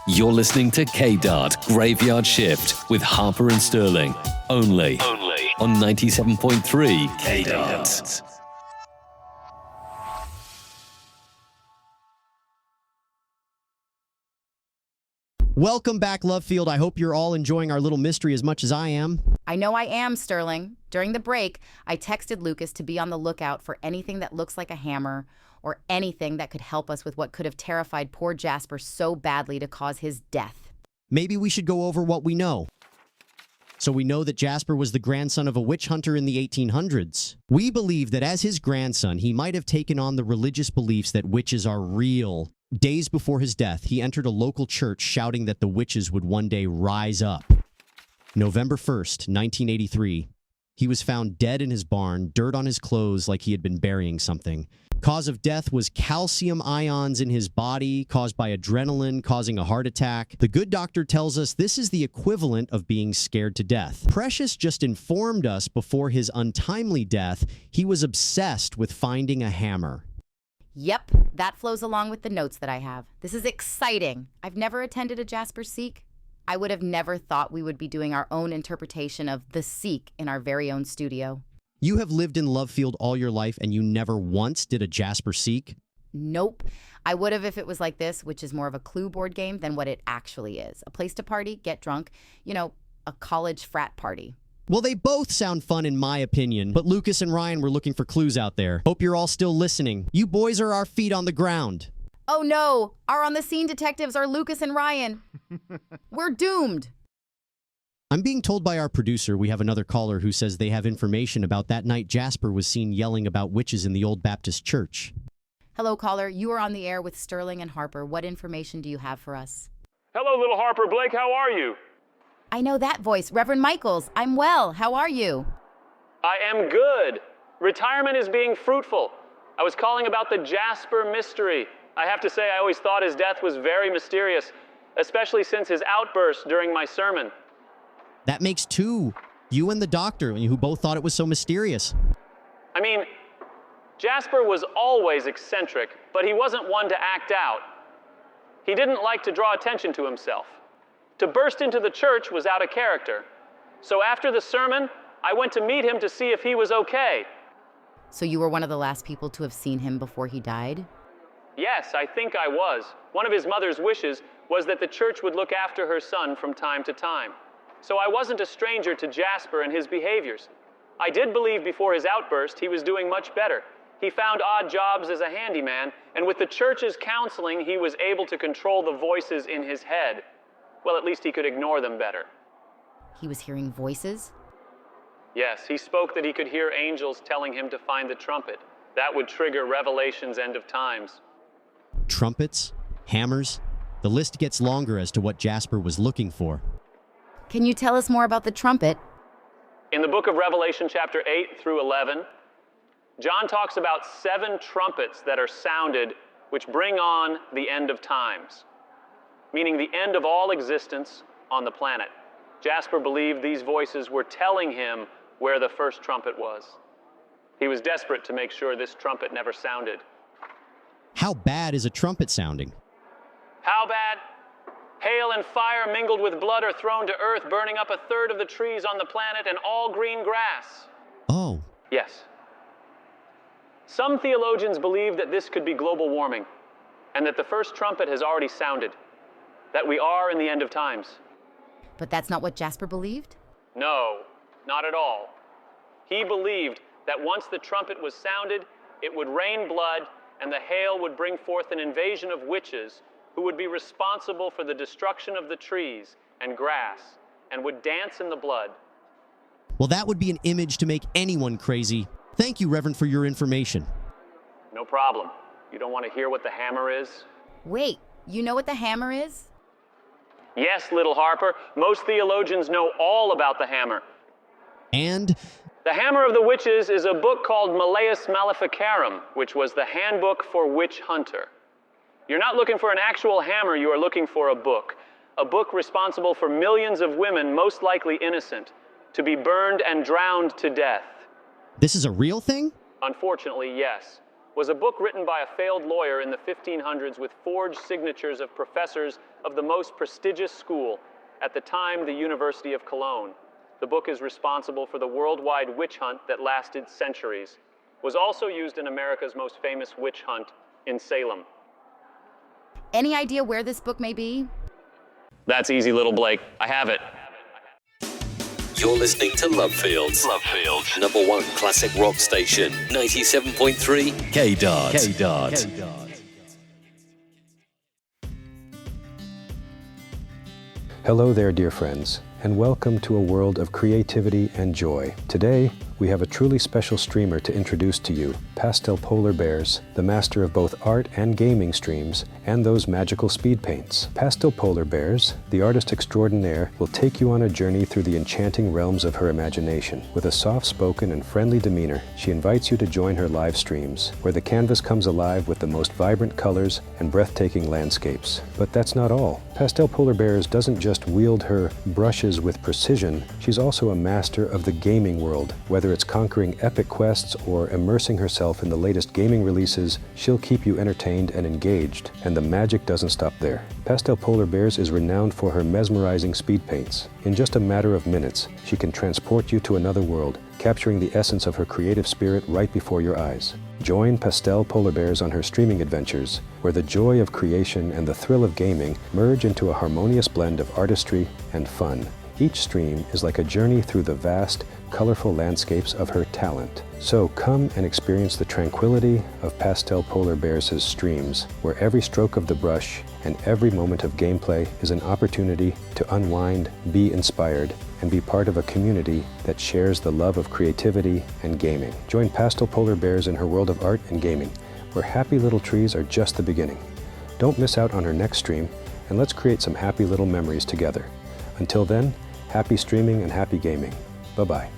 You're listening to KDART Graveyard Shift with Harper and Sterling. Only on 97.3 KDART. Welcome back, Lovefield. I hope you're all enjoying our little mystery as much as I am. I know I am, Sterling. During the break, I texted Lucas to be on the lookout for anything that looks like a hammer or anything that could help us with what could have terrified poor Jasper so badly to cause his death. Maybe we should go over what we know. So we know that Jasper was the grandson of a witch hunter in the 1800s. We believe that as his grandson, he might have taken on the religious beliefs that witches are real. Days before his death, he entered a local church shouting that the witches would one day rise up. November 1st, 1983. He was found dead in his barn, dirt on his clothes like he had been burying something. Cause of death was calcium ions in his body caused by adrenaline, causing a heart attack. The good doctor tells us this is the equivalent of being scared to death. Precious just informed us before his untimely death, he was obsessed with finding a hammer. Yep, that flows along with the notes that I have. This is exciting. I've never attended a Jasper Seek. I would have never thought we would be doing our own interpretation of The Seek in our very own studio. You have lived in Lovefield all your life and you never once did a Jasper Seek? Nope. I would have if it was like this, which is more of a clue board game than what it actually is. A place to party, get drunk, a college frat party. Well, they both sound fun in my opinion, but Lucas and Ryan were looking for clues out there. Hope you're all still listening. You boys are our feet on the ground. Oh no, our on-the-scene detectives are Lucas and Ryan. We're doomed. I'm being told by our producer we have another caller who says they have information about that night Jasper was seen yelling about witches in the old Baptist church. Hello, caller. You are on the air with Sterling and Harper. What information do you have for us? Hello, little Harper. Blake, how are you? I know that voice. Reverend Michaels. I'm well. How are you? I am good. Retirement is being fruitful. I was calling about the Jasper mystery. I have to say, I always thought his death was very mysterious, especially since his outburst during my sermon. That makes two. You and the doctor, who both thought it was so mysterious. I mean, Jasper was always eccentric, but he wasn't one to act out. He didn't like to draw attention to himself. To burst into the church was out of character. So after the sermon, I went to meet him to see if he was okay. So you were one of the last people to have seen him before he died? Yes, I think I was. One of his mother's wishes was that the church would look after her son from time to time. So I wasn't a stranger to Jasper and his behaviors. I did believe before his outburst he was doing much better. He found odd jobs as a handyman, and with the church's counseling, he was able to control the voices in his head. Well, at least he could ignore them better. He was hearing voices? Yes, he spoke that he could hear angels telling him to find the trumpet. That would trigger Revelation's end of times. Trumpets? Hammers? The list gets longer as to what Jasper was looking for. Can you tell us more about the trumpet? In the book of Revelation, chapter 8 through 11, John talks about 7 trumpets that are sounded, which bring on the end of times, meaning the end of all existence on the planet. Jasper believed these voices were telling him where the first trumpet was. He was desperate to make sure this trumpet never sounded. How bad is a trumpet sounding? How bad? Hail and fire mingled with blood are thrown to earth, burning up 1/3 of the trees on the planet and all green grass. Oh. Yes. Some theologians believe that this could be global warming, and that the first trumpet has already sounded, that we are in the end of times. But that's not what Jasper believed? No, not at all. He believed that once the trumpet was sounded, it would rain blood, and the hail would bring forth an invasion of witches who would be responsible for the destruction of the trees and grass, and would dance in the blood. Well, that would be an image to make anyone crazy. Thank you, Reverend, for your information. No problem. You don't want to hear what the hammer is? Wait, you know what the hammer is? Yes, little Harper. Most theologians know all about the hammer. And? The Hammer of the Witches is a book called Malleus Maleficarum, which was the handbook for witch hunter. You're not looking for an actual hammer, you are looking for a book responsible for millions of women, most likely innocent, to be burned and drowned to death. This is a real thing? Unfortunately, yes. was a book written by a failed lawyer in the 1500s with forged signatures of professors of the most prestigious school, at the time the University of Cologne. The book is responsible for the worldwide witch hunt that lasted centuries. Was also used in America's most famous witch hunt in Salem. Any idea where this book may be? That's easy, little Blake. I have it. You're listening to Lovefields. Lovefields. #1 classic rock station. 97.3 KDART. KDART. Hello there, dear friends, and welcome to a world of creativity and joy. Today, we have a truly special streamer to introduce to you, Pastel Polar Bears, the master of both art and gaming streams, and those magical speed paints. Pastel Polar Bears, the artist extraordinaire, will take you on a journey through the enchanting realms of her imagination. With a soft-spoken and friendly demeanor, she invites you to join her live streams, where the canvas comes alive with the most vibrant colors and breathtaking landscapes. But that's not all. Pastel Polar Bears doesn't just wield her brushes with precision, she's also a master of the gaming world. Whether it's conquering epic quests or immersing herself in the latest gaming releases, she'll keep you entertained and engaged. And the magic doesn't stop there. Pastel Polar Bears is renowned for her mesmerizing speed paints. In just a matter of minutes, she can transport you to another world, capturing the essence of her creative spirit right before your eyes. Join Pastel Polar Bears on her streaming adventures, where the joy of creation and the thrill of gaming merge into a harmonious blend of artistry and fun. Each stream is like a journey through the vast, colorful landscapes of her talent. So come and experience the tranquility of Pastel Polar Bears' streams, where every stroke of the brush and every moment of gameplay is an opportunity to unwind, be inspired, and be part of a community that shares the love of creativity and gaming. Join Pastel Polar Bears in her world of art and gaming, where happy little trees are just the beginning. Don't miss out on her next stream, and let's create some happy little memories together. Until then, happy streaming and happy gaming. Bye-bye.